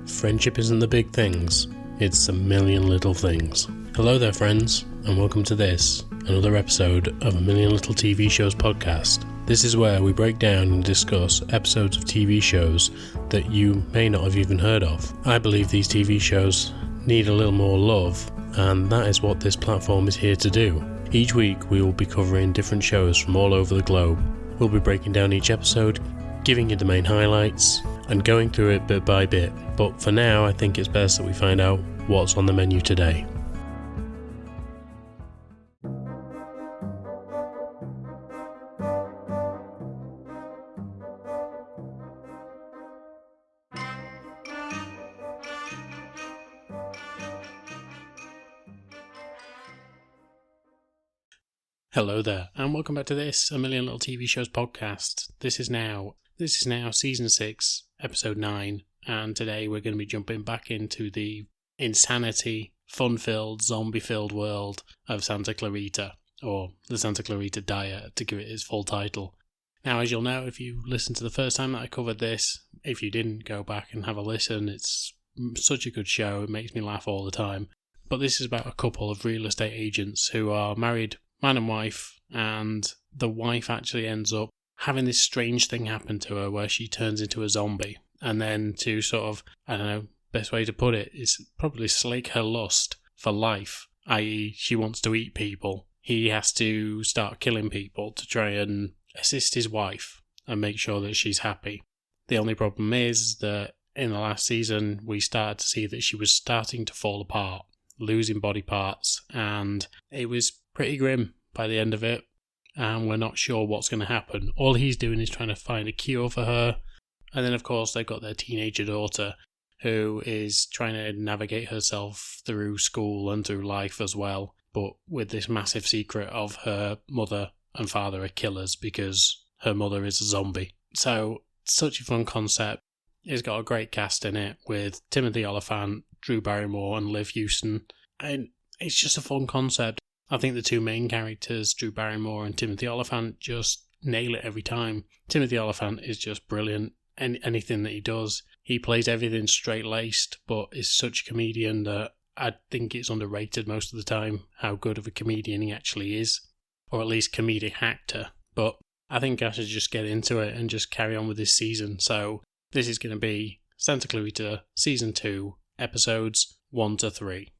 Friendship isn't the big things, it's a million little things. Hello there friends, and welcome to this, another episode of A Million Little TV Shows podcast. This is where we break down and discuss episodes of TV shows that you may not have even heard of. I believe these TV shows need a little more love, and that is what this platform is here to do. Each week we will be covering different shows from all over the globe. We'll be breaking down each episode, giving you the main highlights, and going through it bit by bit. But for now, I think it's best that we find out what's on the menu today. Hello there, and welcome back to this A Million Little TV Shows podcast. This is now season 6, episode 9, and today we're going to be jumping back into the insanity, fun-filled, zombie-filled world of Santa Clarita, or the Santa Clarita Diet, to give it its full title. Now, as you'll know, if you listened to the first time that I covered this, if you didn't, go back and have a listen. It's such a good show, it makes me laugh all the time. But this is about a couple of real estate agents who are married, man and wife, and the wife actually ends up having this strange thing happen to her where she turns into a zombie. And then to sort of, I don't know, best way to put it is probably slake her lust for life, i.e. she wants to eat people. He has to start killing people to try and assist his wife and make sure that she's happy. The only problem is that in the last season we started to see that she was starting to fall apart, losing body parts, and it was pretty grim by the end of it, and we're not sure what's going to happen. All he's doing is trying to find a cure for her, and then of course they've got their teenager daughter who is trying to navigate herself through school and through life as well, but with this massive secret of her mother and father are killers because her mother is a zombie. So, such a fun concept. It's got a great cast in it with Timothy Olyphant, Drew Barrymore and Liv Hewson, and it's just a fun concept. I think the two main characters, Drew Barrymore and Timothy Olyphant, just nail it every time. Timothy Olyphant is just brilliant. Anything that he does, he plays everything straight-laced, but is such a comedian that I think it's underrated most of the time how good of a comedian he actually is, or at least comedic actor. But I think I should just get into it and just carry on with this season. So this is going to be Santa Clarita Season 2, Episodes 1 to 3.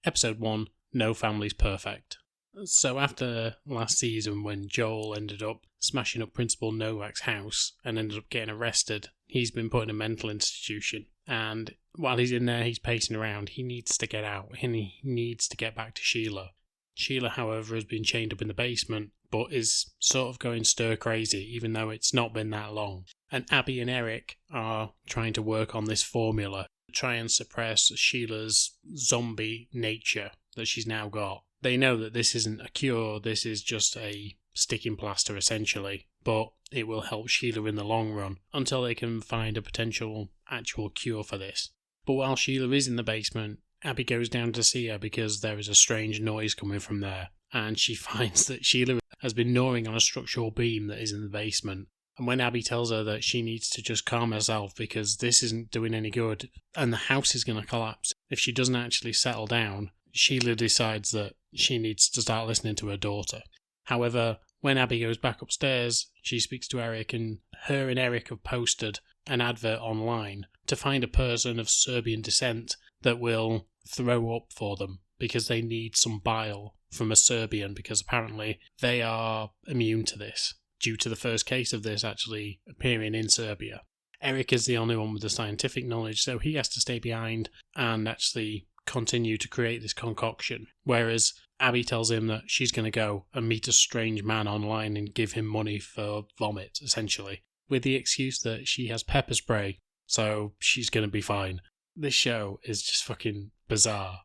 Episode 1, No Family's Perfect. So after last season when Joel ended up smashing up Principal Novak's house and ended up getting arrested, he's been put in a mental institution, and while he's in there he's pacing around. He needs to get out and he needs to get back to Sheila. Sheila, however, has been chained up in the basement but is sort of going stir crazy even though it's not been that long. And Abby and Eric are trying to work on this formula to try and suppress Sheila's zombie nature that she's now got. They know that this isn't a cure, this is just a sticking plaster essentially, but it will help Sheila in the long run until they can find a potential actual cure for this. But while Sheila is in the basement, Abby goes down to see her because there is a strange noise coming from there, and she finds that Sheila has been gnawing on a structural beam that is in the basement. And when Abby tells her that she needs to just calm herself because this isn't doing any good and the house is going to collapse if she doesn't actually settle down, Sheila decides that she needs to start listening to her daughter. However, when Abby goes back upstairs, she speaks to Eric, and her and Eric have posted an advert online to find a person of Serbian descent that will throw up for them because they need some bile from a Serbian because apparently they are immune to this, due to the first case of this actually appearing in Serbia. Eric is the only one with the scientific knowledge, so he has to stay behind and actually continue to create this concoction, whereas Abby tells him that she's going to go and meet a strange man online and give him money for vomit, essentially, with the excuse that she has pepper spray, so she's going to be fine. This show is just fucking bizarre.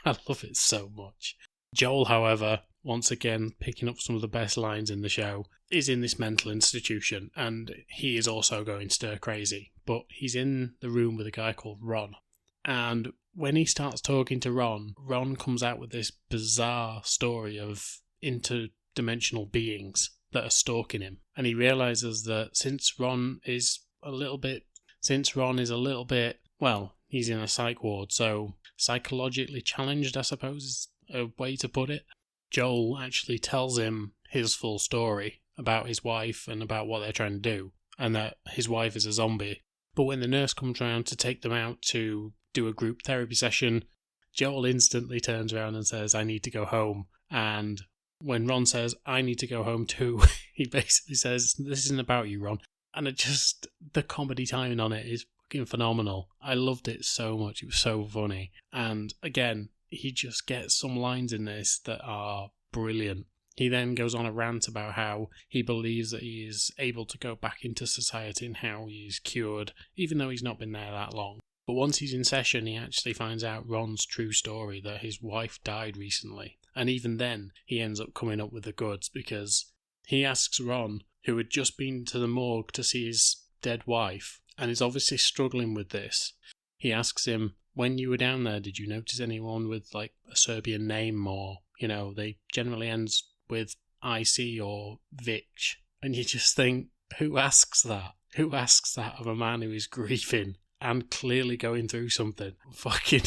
I love it so much. Joel, however, once again picking up some of the best lines in the show, is in this mental institution, and he is also going stir crazy, but he's in the room with a guy called Ron. And when he starts talking to Ron, Ron comes out with this bizarre story of dimensional beings that are stalking him. And he realises that since Ron is a little bit, well, he's in a psych ward, so psychologically challenged, I suppose is a way to put it. Joel actually tells him his full story about his wife and about what they're trying to do, and that his wife is a zombie. But when the nurse comes round to take them out to do a group therapy session, Joel instantly turns around and says, I need to go home. And when Ron says, I need to go home too, he basically says, this isn't about you, Ron. And the comedy timing on it is fucking phenomenal. I loved it so much. It was so funny. And again, he just gets some lines in this that are brilliant. He then goes on a rant about how he believes that he is able to go back into society and how he's cured, even though he's not been there that long. But once he's in session, he actually finds out Ron's true story, that his wife died recently. And even then, he ends up coming up with the goods, because he asks Ron, who had just been to the morgue to see his dead wife, and is obviously struggling with this. He asks him, when you were down there, did you notice anyone with like a Serbian name, or, they generally ends with IC or Vich? And you just think, who asks that? Who asks that of a man who is grieving and clearly going through something? Fucking,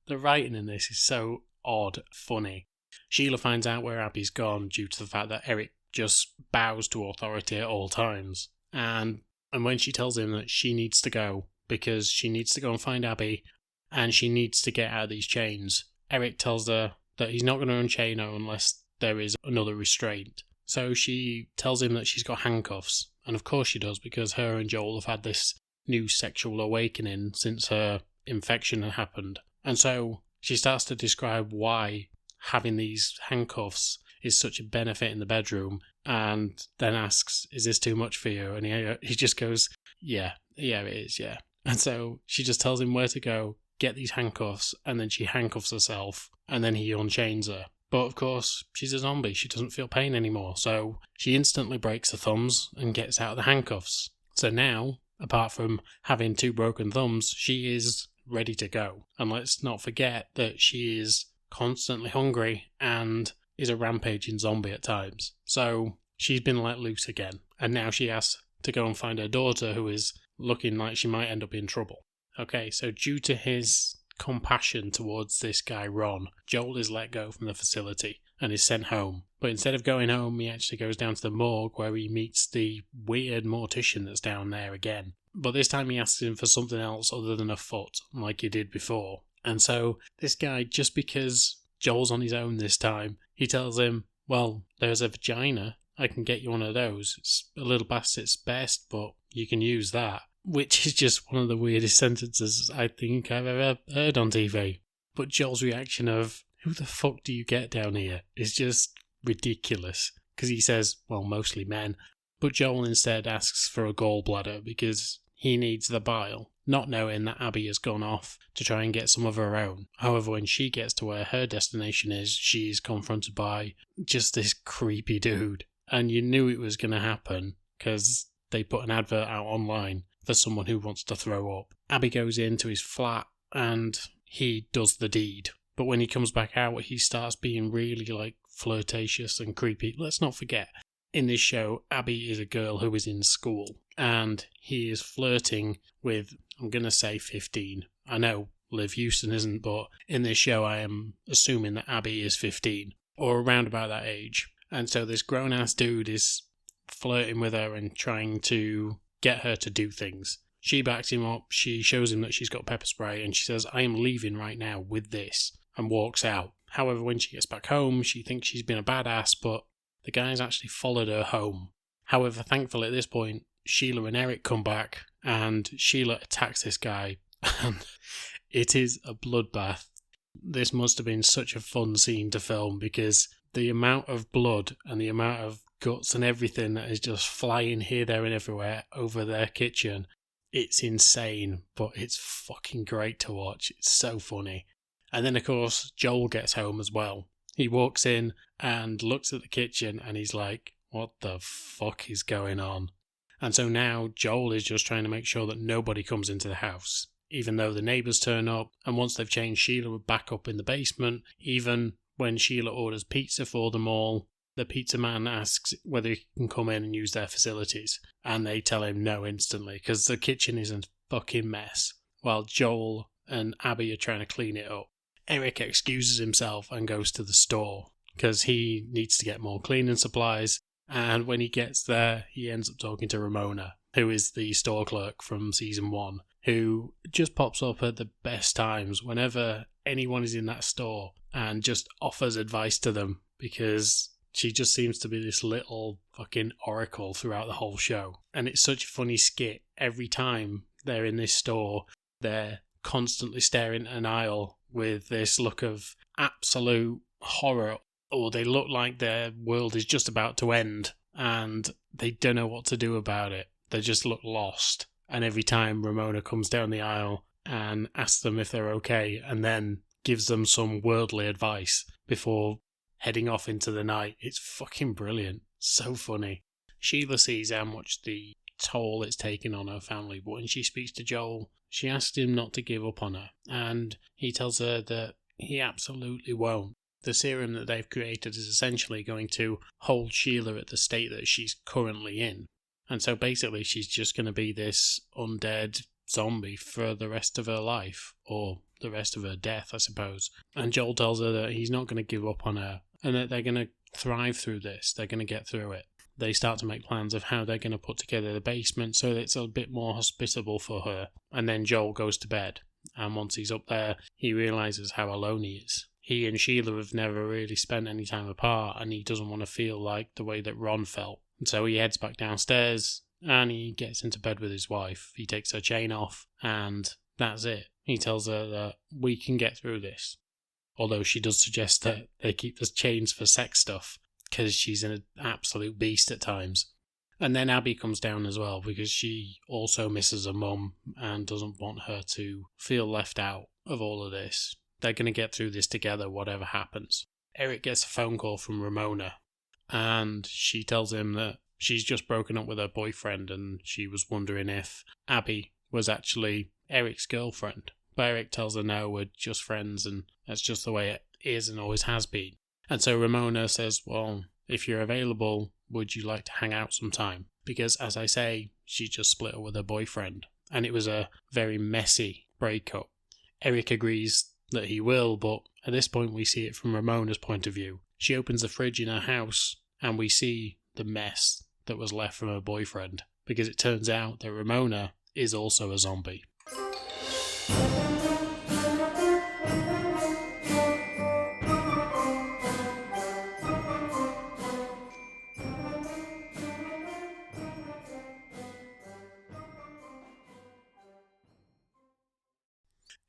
the writing in this is so odd, funny. Sheila finds out where Abby's gone due to the fact that Eric just bows to authority at all times. And when she tells him that she needs to go, because she needs to go and find Abby, and she needs to get out of these chains, Eric tells her that he's not going to unchain her unless there is another restraint. So she tells him that she's got handcuffs. And of course she does, because her and Joel have had this new sexual awakening since her infection had happened. And so she starts to describe why having these handcuffs is such a benefit in the bedroom, and then asks, is this too much for you? And he just goes, yeah, it is, yeah. And so she just tells him where to go, get these handcuffs, and then she handcuffs herself, and then he unchains her. But of course, she's a zombie, she doesn't feel pain anymore, so she instantly breaks her thumbs and gets out of the handcuffs. So now, apart from having 2 broken thumbs, she is ready to go. And let's not forget that she is constantly hungry and is a rampaging zombie at times. So she's been let loose again, and now she has to go and find her daughter, who is looking like she might end up in trouble. Okay, so due to his compassion towards this guy Ron, Joel is let go from the facility and is sent home. But instead of going home, he actually goes down to the morgue, where he meets the weird mortician that's down there again. But this time he asks him for something else other than a foot, like he did before. And so this guy, just because Joel's on his own this time, he tells him, well, there's a vagina, I can get you one of those. It's a little past its best, but you can use that. Which is just one of the weirdest sentences I think I've ever heard on TV. But Joel's reaction of, who the fuck do you get down here, is just ridiculous. Because he says, well, mostly men. But Joel instead asks for a gallbladder because he needs the bile, not knowing that Abby has gone off to try and get some of her own. However, when she gets to where her destination is, she's confronted by just this creepy dude. And you knew it was going to happen, because they put an advert out online for someone who wants to throw up. Abby goes into his flat and he does the deed. But when he comes back out, he starts being really flirtatious and creepy. Let's not forget, in this show, Abby is a girl who is in school, and he is flirting with, I'm going to say 15. I know Liv Hewson isn't, but in this show I am assuming that Abby is 15, or around about that age. And so this grown-ass dude is flirting with her and trying to get her to do things. She backs him up, she shows him that she's got pepper spray, and she says, I am leaving right now with this, and walks out. However, when she gets back home, she thinks she's been a badass, but the guy's actually followed her home. However, thankfully at this point, Sheila and Eric come back, and Sheila attacks this guy, and it is a bloodbath. This must have been such a fun scene to film, because the amount of blood and the amount of guts and everything that is just flying here, there and everywhere over their kitchen, it's insane, but it's fucking great to watch. It's so funny. And then of course Joel gets home as well. He walks in and looks at the kitchen and he's like, what the fuck is going on? And so now Joel is just trying to make sure that nobody comes into the house, even though the neighbours turn up, and once they've changed Sheila back up in the basement, even when Sheila orders pizza for them all, the pizza man asks whether he can come in and use their facilities, and they tell him no instantly because the kitchen is a fucking mess, while Joel and Abby are trying to clean it up. Eric excuses himself and goes to the store because he needs to get more cleaning supplies, and when he gets there, he ends up talking to Ramona, who is the store clerk from season 1, who just pops up at the best times whenever anyone is in that store and just offers advice to them, because she just seems to be this little fucking oracle throughout the whole show. And it's such a funny skit. Every time they're in this store, they're constantly staring at an aisle with this look of absolute horror, or they look like their world is just about to end and they don't know what to do about it. They just look lost. And every time Ramona comes down the aisle and asks them if they're okay, and then gives them some worldly advice before heading off into the night, it's fucking brilliant. So funny. Sheila sees how much the toll it's taken on her family, but when she speaks to Joel, she asks him not to give up on her, and he tells her that he absolutely won't. The serum that they've created is essentially going to hold Sheila at the state that she's currently in. And so basically she's just going to be this undead zombie for the rest of her life, or the rest of her death, I suppose. And Joel tells her that he's not going to give up on her, and that they're going to thrive through this. They're going to get through it. They start to make plans of how they're going to put together the basement so that it's a bit more hospitable for her. And then Joel goes to bed, and once he's up there, he realises how alone he is. He and Sheila have never really spent any time apart, and he doesn't want to feel like the way that Ron felt. And so he heads back downstairs, and he gets into bed with his wife. He takes her chain off, and that's it. He tells her that we can get through this. Although she does suggest that they keep the chains for sex stuff, because she's an absolute beast at times. And then Abby comes down as well, because she also misses her mum and doesn't want her to feel left out of all of this. They're going to get through this together, whatever happens. Eric gets a phone call from Ramona, and she tells him that she's just broken up with her boyfriend, and she was wondering if Abby was actually Eric's girlfriend. But Eric tells her, no, we're just friends, and that's just the way it is and always has been. And so Ramona says, well, if you're available, would you like to hang out sometime? Because, as I say, she just split up with her boyfriend, and it was a very messy breakup. Eric agrees that he will, but at this point we see it from Ramona's point of view. She opens the fridge in her house, and we see the mess that was left from her boyfriend, because it turns out that Ramona is also a zombie.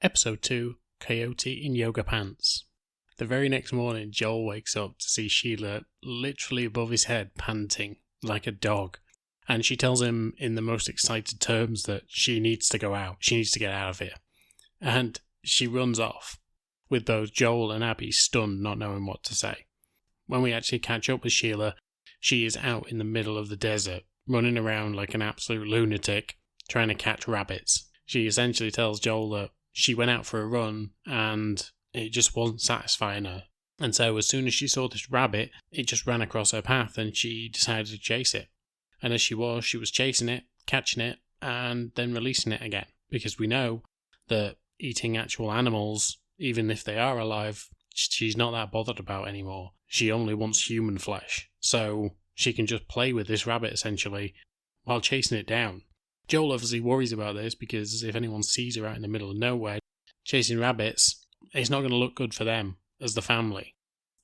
Episode 2, Coyote in Yoga Pants. The very next morning, Joel wakes up to see Sheila literally above his head, panting like a dog. And she tells him in the most excited terms that she needs to go out. She needs to get out of here. And she runs off, with both Joel and Abby stunned, not knowing what to say. When we actually catch up with Sheila, she is out in the middle of the desert, running around like an absolute lunatic, trying to catch rabbits. She essentially tells Joel that she went out for a run and it just wasn't satisfying her. And so as soon as she saw this rabbit, it just ran across her path and she decided to chase it. And as she was chasing it, catching it, and then releasing it again. Because we know that eating actual animals, even if they are alive, she's not that bothered about anymore. She only wants human flesh. So she can just play with this rabbit essentially while chasing it down. Joel obviously worries about this because if anyone sees her out in the middle of nowhere chasing rabbits, it's not going to look good for them as the family.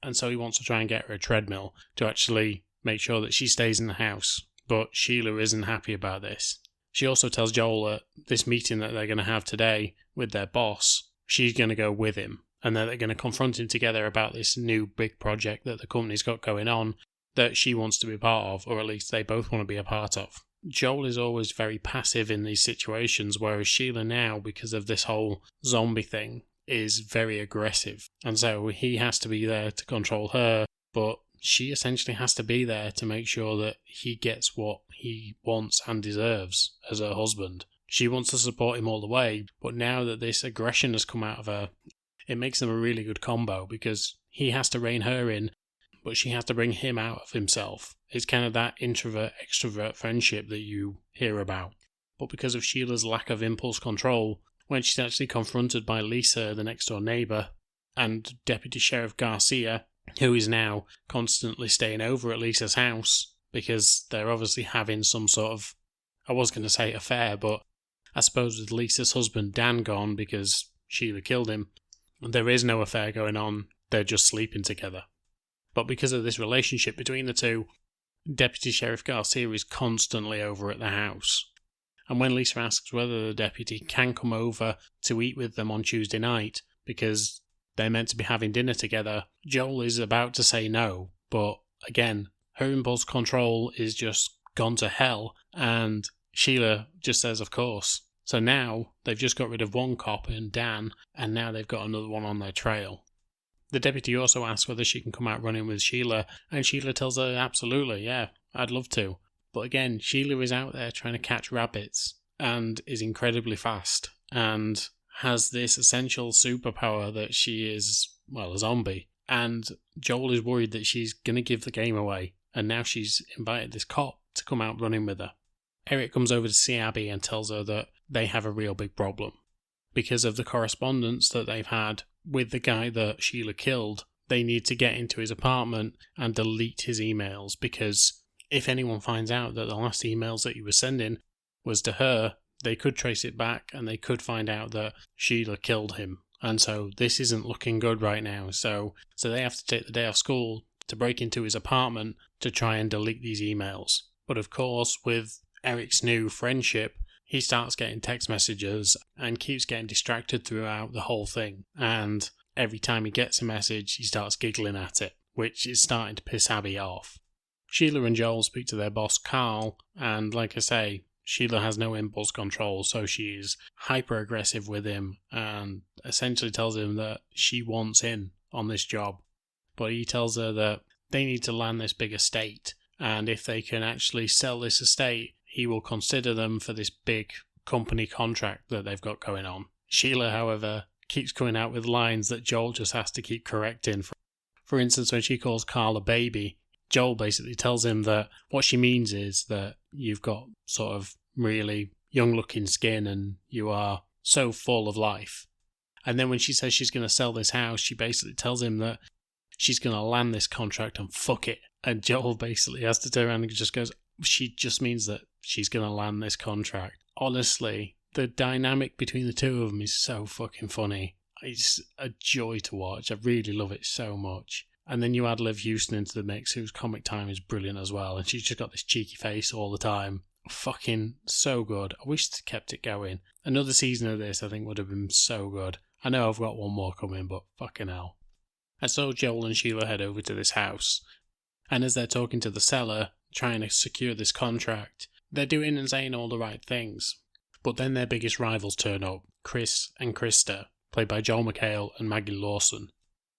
And so he wants to try and get her a treadmill to actually make sure that she stays in the house. But Sheila isn't happy about this. She also tells Joel that this meeting that they're going to have today with their boss, she's going to go with him. And that they're going to confront him together about this new big project that the company's got going on that she wants to be part of, or at least they both want to be a part of. Joel is always very passive in these situations, whereas Sheila now, because of this whole zombie thing, is very aggressive. And so he has to be there to control her, but she essentially has to be there to make sure that he gets what he wants and deserves as her husband. She wants to support him all the way, but now that this aggression has come out of her, it makes them a really good combo because he has to rein her in, but she has to bring him out of himself. It's kind of that introvert-extrovert friendship that you hear about. But because of Sheila's lack of impulse control, when she's actually confronted by Lisa, the next-door neighbour, and Deputy Sheriff Garcia, who is now constantly staying over at Lisa's house, because they're obviously having some sort of, I was going to say affair, but I suppose with Lisa's husband Dan gone because Sheila killed him, there is no affair going on, they're just sleeping together. But because of this relationship between the two, Deputy Sheriff Garcia is constantly over at the house. And when Lisa asks whether the deputy can come over to eat with them on Tuesday night, because they're meant to be having dinner together, Joel is about to say no, but again, her impulse control is just gone to hell, and Sheila just says of course. So now they've just got rid of one cop and Dan, and now they've got another one on their trail. The deputy also asks whether she can come out running with Sheila, and Sheila tells her absolutely, yeah, I'd love to. But again, Sheila is out there trying to catch rabbits, and is incredibly fast, and has this essential superpower that she is, well, a zombie. And Joel is worried that she's going to give the game away, and now she's invited this cop to come out running with her. Eric comes over to see Abby and tells her that they have a real big problem. Because of the correspondence that they've had with the guy that Sheila killed, they need to get into his apartment and delete his emails, because if anyone finds out that the last emails that he was sending was to her, they could trace it back and they could find out that Sheila killed him. And so this isn't looking good right now. So they have to take the day off school to break into his apartment to try and delete these emails. But of course, with Eric's new friendship, he starts getting text messages and keeps getting distracted throughout the whole thing. And every time he gets a message, he starts giggling at it, which is starting to piss Abby off. Sheila and Joel speak to their boss, Carl, and like I say, Sheila has no impulse control, so she's hyper-aggressive with him and essentially tells him that she wants in on this job. But he tells her that they need to land this big estate, and if they can actually sell this estate, he will consider them for this big company contract that they've got going on. Sheila, however, keeps coming out with lines that Joel just has to keep correcting. For instance, when she calls Carl a baby, Joel basically tells him that what she means is that you've got sort of really young-looking skin and you are so full of life. And then when she says she's going to sell this house, she basically tells him that she's going to land this contract and fuck it. And Joel basically has to turn around and just goes, she just means that she's going to land this contract. Honestly, the dynamic between the two of them is so fucking funny. It's a joy to watch. I really love it so much. And then you add Liv Hewson into the mix, whose comic time is brilliant as well. And she's just got this cheeky face all the time. Fucking so good. I wish they kept it going. Another season of this, I think, would have been so good. I know I've got one more coming, but fucking hell. And so Joel and Sheila head over to this house. And as they're talking to the seller, trying to secure this contract, they're doing and saying all the right things. But then their biggest rivals turn up, Chris and Krista, played by Joel McHale and Maggie Lawson.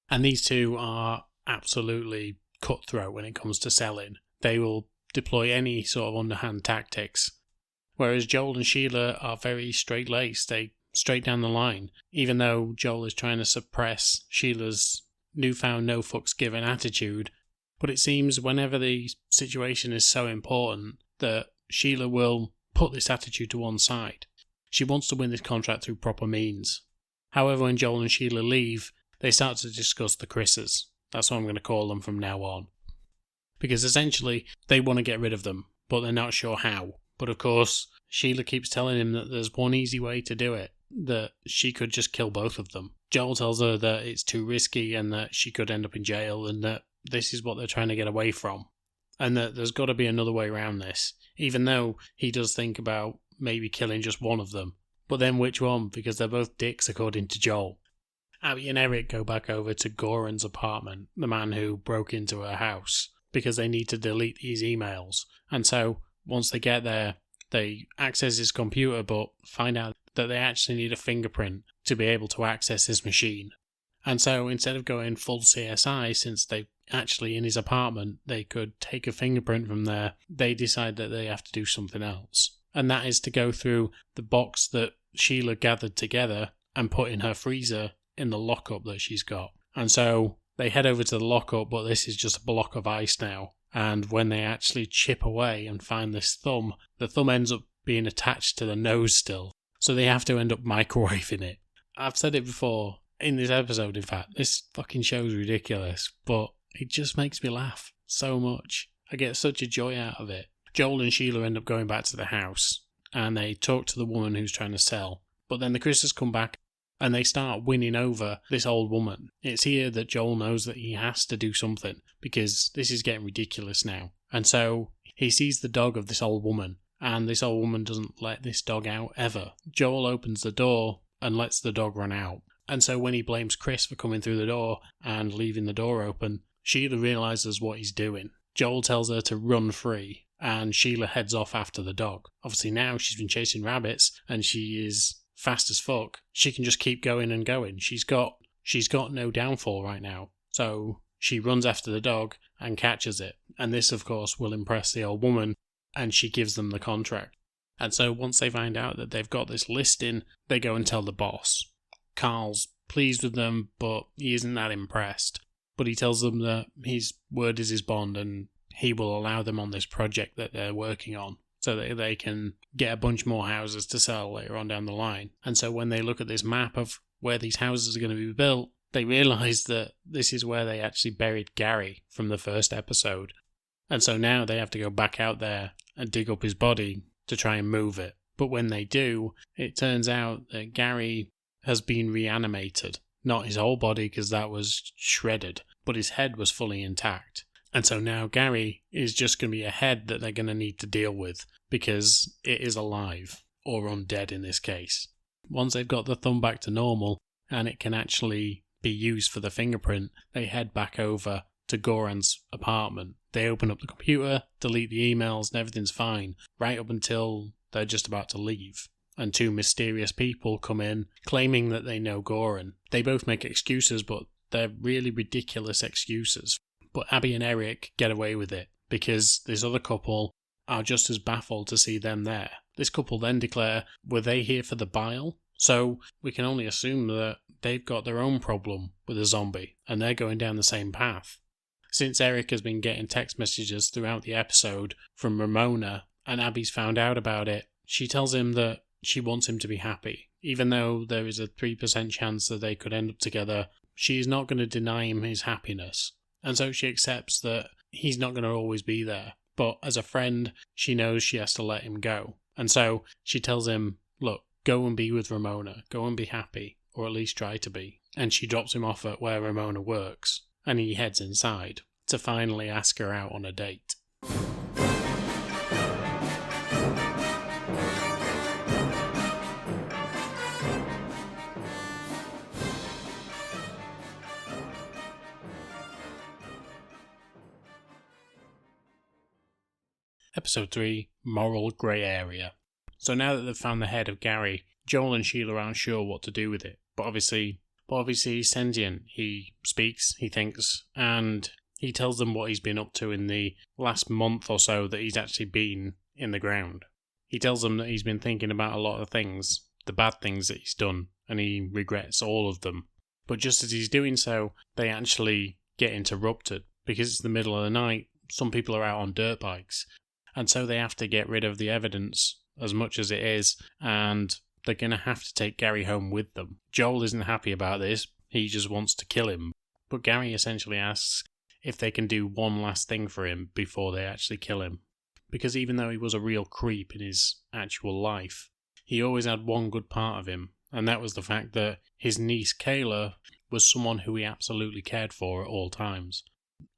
And these two are absolutely cutthroat when it comes to selling. They will deploy any sort of underhand tactics. Whereas Joel and Sheila are very straight-laced, they straight down the line, even though Joel is trying to suppress Sheila's newfound no fucks given attitude. But it seems whenever the situation is so important that Sheila will put this attitude to one side. She wants to win this contract through proper means. However, when Joel and Sheila leave, they start to discuss the Chris's. That's what I'm going to call them from now on. Because essentially, they want to get rid of them, but they're not sure how. But of course, Sheila keeps telling him that there's one easy way to do it, that she could just kill both of them. Joel tells her that it's too risky and that she could end up in jail and that this is what they're trying to get away from. And that there's got to be another way around this, even though he does think about maybe killing just one of them. But then which one? Because they're both dicks according to Joel. Abby and Eric go back over to Goran's apartment, the man who broke into her house, because they need to delete these emails. And so, once they get there, they access his computer but find out that they actually need a fingerprint to be able to access his machine. And so, instead of going full CSI, since they actually in his apartment, they could take a fingerprint from there, they decide that they have to do something else. And that is to go through the box that Sheila gathered together and put in her freezer in the lockup that she's got. And so They head over to the lockup, but this is just a block of ice now. And when they actually chip away and find this thumb, the thumb ends up being attached to the nose still. So they have to end up microwaving it. I've said it before in this episode, in fact, this fucking show's ridiculous, but it just makes me laugh so much. I get such a joy out of it. Joel and Sheila end up going back to the house, and they talk to the woman who's trying to sell. But then the Chris's come back, and they start winning over this old woman. It's here that Joel knows that he has to do something, because this is getting ridiculous now. And so he sees the dog of this old woman, and this old woman doesn't let this dog out ever. Joel opens the door and lets the dog run out. And so when he blames Chris for coming through the door and leaving the door open, Sheila realises what he's doing. Joel tells her to run free, and Sheila heads off after the dog. Obviously now she's been chasing rabbits, and she is fast as fuck. She can just keep going and going. She's got no downfall right now. So she runs after the dog and catches it. And this, of course, will impress the old woman, and she gives them the contract. And so once they find out that they've got this listing, they go and tell the boss. Carl's pleased with them, but he isn't that impressed. But he tells them that his word is his bond, and he will allow them on this project that they're working on, so that they can get a bunch more houses to sell later on down the line. And so when they look at this map of where these houses are going to be built, they realise that this is where they actually buried Gary from the first episode. And so now they have to go back out there and dig up his body to try and move it. But when they do, it turns out that Gary has been reanimated. Not his whole body, because that was shredded, but his head was fully intact. And so now Gary is just going to be a head that they're going to need to deal with, because it is alive, or undead in this case. Once they've got the thumb back to normal, and it can actually be used for the fingerprint, they head back over to Goran's apartment. They open up the computer, delete the emails, and everything's fine, right up until they're just about to leave. And two mysterious people come in, claiming that they know Goran. They both make excuses, but they're really ridiculous excuses. But Abby and Eric get away with it, because this other couple are just as baffled to see them there. This couple then declare, were they here for the bile? So we can only assume that they've got their own problem with a zombie, and they're going down the same path. Since Eric has been getting text messages throughout the episode from Ramona, and Abby's found out about it, she tells him that she wants him to be happy. Even though there is a 3% chance that they could end up together, she is not going to deny him his happiness. And so she accepts that he's not going to always be there. But as a friend, she knows she has to let him go. And so she tells him, look, go and be with Ramona. Go and be happy. Or at least try to be. And she drops him off at where Ramona works. And he heads inside to finally ask her out on a date. Episode 3, Moral Grey Area. So now that they've found the head of Gary, Joel and Sheila aren't sure what to do with it. But obviously he's sentient. He speaks, he thinks, and he tells them what he's been up to in the last month or so that he's actually been in the ground. He tells them that he's been thinking about a lot of things, the bad things that he's done, and he regrets all of them. But just as he's doing so, they actually get interrupted. Because it's the middle of the night, some people are out on dirt bikes. And so they have to get rid of the evidence as much as it is, and they're going to have to take Gary home with them. Joel isn't happy about this, he just wants to kill him. But Gary essentially asks if they can do one last thing for him before they actually kill him. Because even though he was a real creep in his actual life, he always had one good part of him, and that was the fact that his niece Kayla was someone who he absolutely cared for at all times.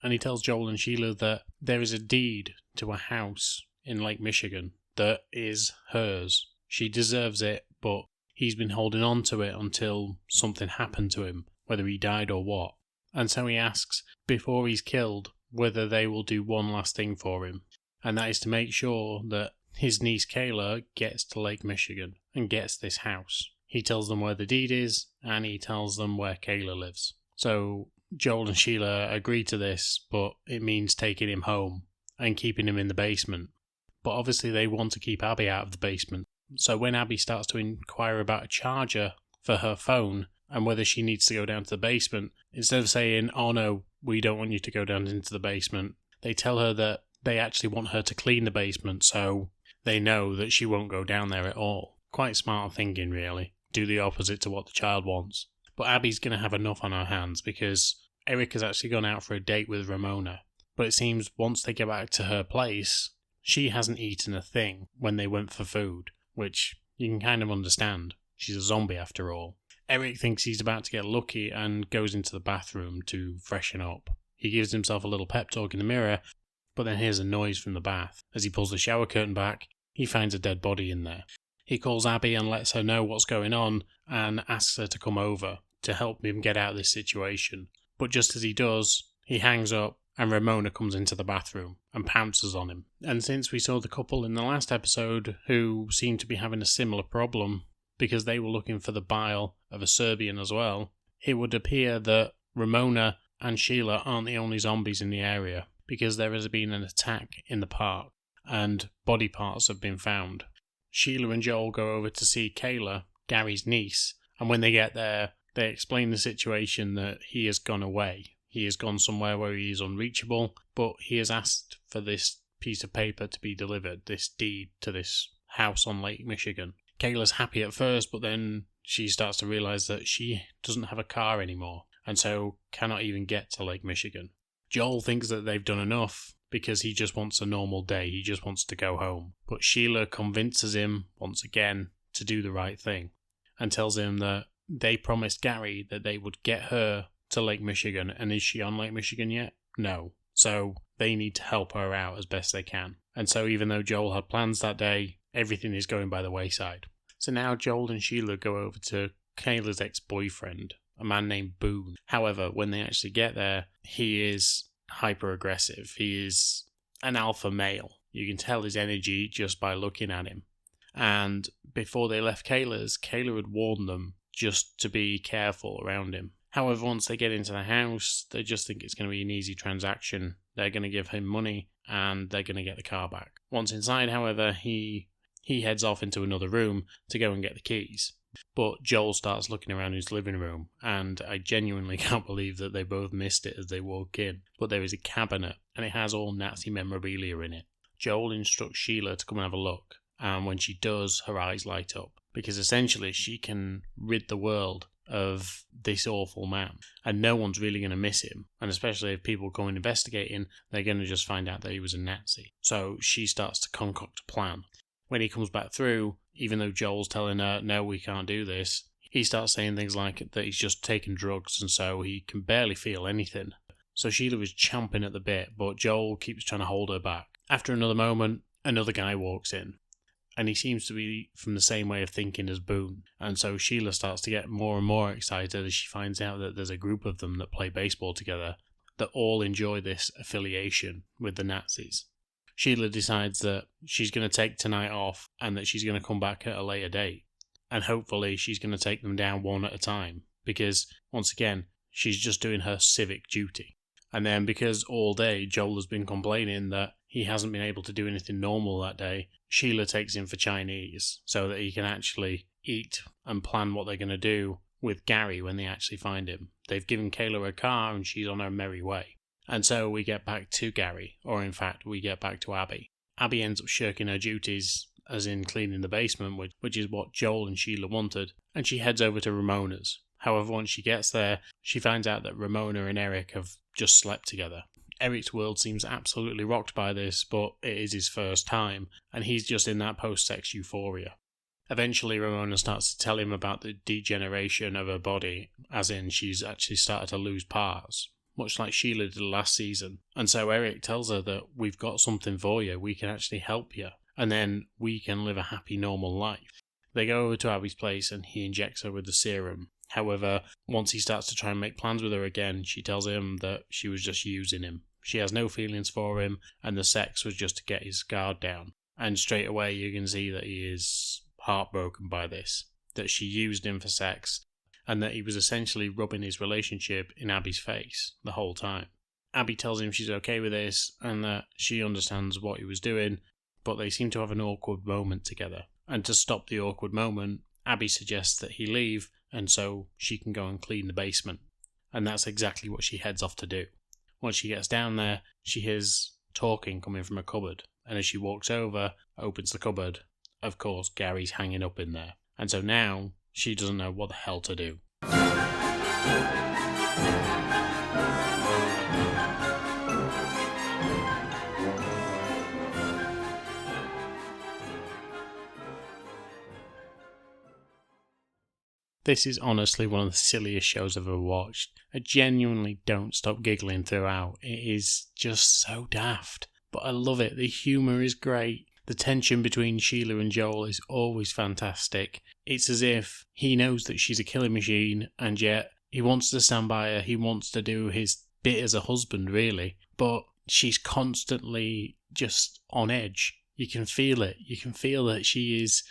And he tells Joel and Sheila that there is a deed to a house in Lake Michigan that is hers. She deserves it, but he's been holding on to it until something happened to him, whether he died or what. And so he asks, before he's killed, whether they will do one last thing for him. And that is to make sure that his niece Kayla gets to Lake Michigan and gets this house. He tells them where the deed is, and he tells them where Kayla lives. So Joel and Sheila agree to this, but it means taking him home and keeping him in the basement. But obviously they want to keep Abby out of the basement. So when Abby starts to inquire about a charger for her phone, and whether she needs to go down to the basement. Instead of saying, oh no, we don't want you to go down into the basement, they tell her that they actually want her to clean the basement, so they know that she won't go down there at all. Quite smart thinking, really. Do the opposite to what the child wants. But Abby's going to have enough on her hands because Eric has actually gone out for a date with Ramona. But it seems once they get back to her place, she hasn't eaten a thing when they went for food, which you can kind of understand. She's a zombie after all. Eric thinks he's about to get lucky and goes into the bathroom to freshen up. He gives himself a little pep talk in the mirror, but then hears a noise from the bath. As he pulls the shower curtain back, he finds a dead body in there. He calls Abby and lets her know what's going on and asks her to come over to help him get out of this situation. But just as he does, he hangs up and Ramona comes into the bathroom and pounces on him. And since we saw the couple in the last episode who seemed to be having a similar problem because they were looking for the bile of a Serbian as well, it would appear that Ramona and Sheila aren't the only zombies in the area because there has been an attack in the park and body parts have been found. Sheila and Joel go over to see Kayla, Gary's niece, and when they get there, they explain the situation that he has gone away. He has gone somewhere where he is unreachable, but he has asked for this piece of paper to be delivered, this deed to this house on Lake Michigan. Kayla's happy at first, but then she starts to realise that she doesn't have a car anymore, and so cannot even get to Lake Michigan. Joel thinks that they've done enough because he just wants a normal day, he just wants to go home. But Sheila convinces him, once again, to do the right thing, and tells him that they promised Gary that they would get her to Lake Michigan, and is she on Lake Michigan yet? No. So they need to help her out as best they can. And so even though Joel had plans that day, everything is going by the wayside. So now Joel and Sheila go over to Kayla's ex-boyfriend, a man named Boone. However, when they actually get there, he is hyper-aggressive. He is an alpha male. You can tell his energy just by looking at him. And before they left Kayla's, Kayla had warned them just to be careful around him. However, once they get into the house, they just think it's going to be an easy transaction. They're going to give him money and they're going to get the car back. Once inside, however, he heads off into another room to go and get the keys. But Joel starts looking around his living room, and I genuinely can't believe that they both missed it as they walk in. But there is a cabinet, and it has all Nazi memorabilia in it. Joel instructs Sheila to come and have a look, and when she does, her eyes light up, because essentially she can rid the world of this awful man, and no one's really going to miss him, and especially if people go and investigating, they're going to just find out that he was a Nazi. So she starts to concoct a plan. When he comes back through, even though Joel's telling her, no, we can't do this, he starts saying things like that he's just taken drugs and so he can barely feel anything. So Sheila is champing at the bit, but Joel keeps trying to hold her back. After another moment, another guy walks in, and he seems to be from the same way of thinking as Boone. And so Sheila starts to get more and more excited as she finds out that there's a group of them that play baseball together that all enjoy this affiliation with the Nazis. Sheila decides that she's going to take tonight off and that she's going to come back at a later date. And hopefully she's going to take them down one at a time because, once again, she's just doing her civic duty. And then because all day Joel has been complaining that he hasn't been able to do anything normal that day, Sheila takes him for Chinese so that he can actually eat and plan what they're going to do with Gary when they actually find him. They've given Kayla a car and she's on her merry way. And so we get back to Gary, or in fact, we get back to Abby. Abby ends up shirking her duties, as in cleaning the basement, which is what Joel and Sheila wanted, and she heads over to Ramona's. However, once she gets there, she finds out that Ramona and Eric have just slept together. Eric's world seems absolutely rocked by this, but it is his first time, and he's just in that post-sex euphoria. Eventually, Ramona starts to tell him about the degeneration of her body, as in she's actually started to lose parts, much like Sheila did last season. And so Eric tells her that we've got something for you, we can actually help you, and then we can live a happy, normal life. They go over to Abby's place and he injects her with the serum. However, once he starts to try and make plans with her again, she tells him that she was just using him. She has no feelings for him, and the sex was just to get his guard down. And straight away you can see that he is heartbroken by this, that she used him for sex, and that he was essentially rubbing his relationship in Abby's face the whole time. Abby tells him she's okay with this, and that she understands what he was doing, but they seem to have an awkward moment together. And to stop the awkward moment, Abby suggests that he leave, and so she can go and clean the basement. And that's exactly what she heads off to do. Once she gets down there, she hears talking coming from a cupboard, and as she walks over, opens the cupboard, of course Gary's hanging up in there. And so now she doesn't know what the hell to do. This is honestly one of the silliest shows I've ever watched. I genuinely don't stop giggling throughout. It is just so daft. But I love it. The humour is great. The tension between Sheila and Joel is always fantastic. It's as if he knows that she's a killing machine, and yet he wants to stand by her. He wants to do his bit as a husband, really. But she's constantly just on edge. You can feel it. You can feel that she is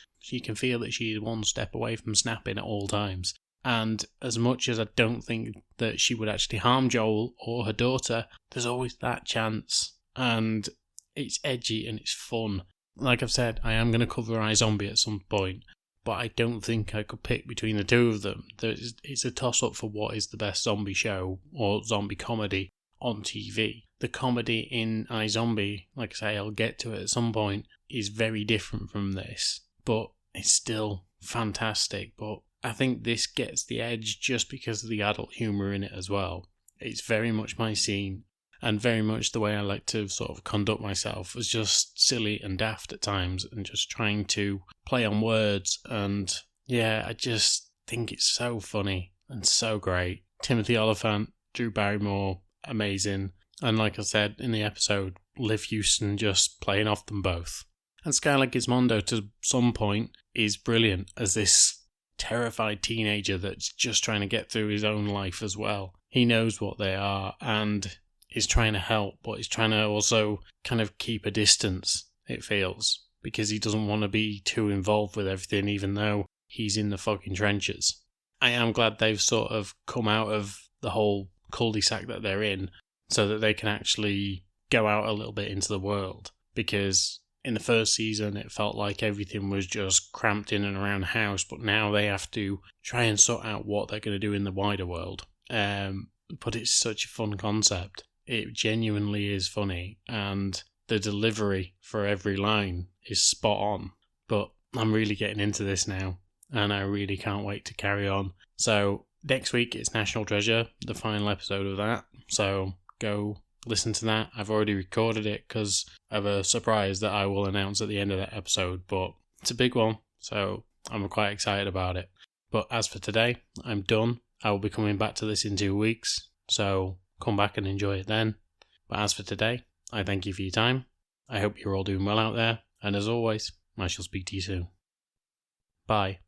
one step away from snapping at all times. And as much as I don't think that she would actually harm Joel or her daughter, there's always that chance. And it's edgy and it's fun. Like I've said, I am going to cover iZombie at some point, but I don't think I could pick between the two of them. It's a toss-up for what is the best zombie show or zombie comedy on TV. The comedy in iZombie, like I say, I'll get to it at some point, is very different from this, but it's still fantastic. But I think this gets the edge just because of the adult humour in it as well. It's very much my scene, and very much the way I like to sort of conduct myself, is just silly and daft at times, and just trying to play on words. And yeah, I just think it's so funny and so great. Timothy Olyphant, Drew Barrymore, amazing. And like I said in the episode, Liv Hewson just playing off them both. And Skylar Gizmondo, to some point, is brilliant as this terrified teenager that's just trying to get through his own life as well. He knows what they are and is trying to help, but he's trying to also kind of keep a distance, it feels, because he doesn't want to be too involved with everything, even though he's in the fucking trenches. I am glad they've sort of come out of the whole cul-de-sac that they're in, so that they can actually go out a little bit into the world, because in the first season it felt like everything was just cramped in and around the house, but now they have to try and sort out what they're going to do in the wider world. But it's such a fun concept. It genuinely is funny, and the delivery for every line is spot on. But I'm really getting into this now, and I really can't wait to carry on. So next week it's National Treasure, the final episode of that, so go listen to that. I've already recorded it because of a surprise that I will announce at the end of that episode, but it's a big one, so I'm quite excited about it. But as for today, I'm done. I will be coming back to this in 2 weeks, so come back and enjoy it then. But as for today, I thank you for your time. I hope you're all doing well out there, and as always, I shall speak to you soon. Bye.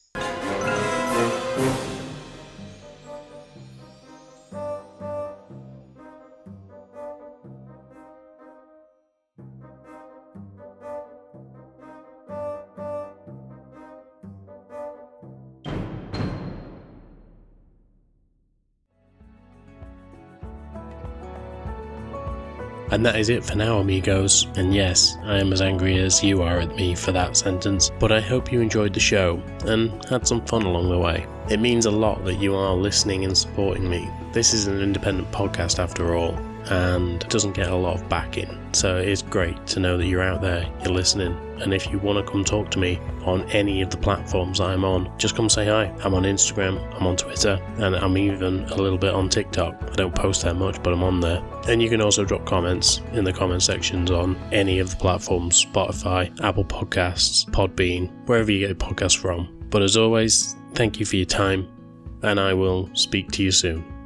And that is it for now, amigos. And yes, I am as angry as you are at me for that sentence, but I hope you enjoyed the show and had some fun along the way. It means a lot that you are listening and supporting me. This is an independent podcast after all, and doesn't get a lot of backing, so it is great to know that you're out there, you're listening. And if you want to come talk to me on any of the platforms I'm on, just come say hi. I'm on Instagram, I'm on Twitter, and I'm even a little bit on TikTok. I don't post that much, but I'm on there. And you can also drop comments in the comment sections on any of the platforms: Spotify, Apple Podcasts, Podbean, wherever you get podcasts from. But as always, thank you for your time, and I will speak to you soon.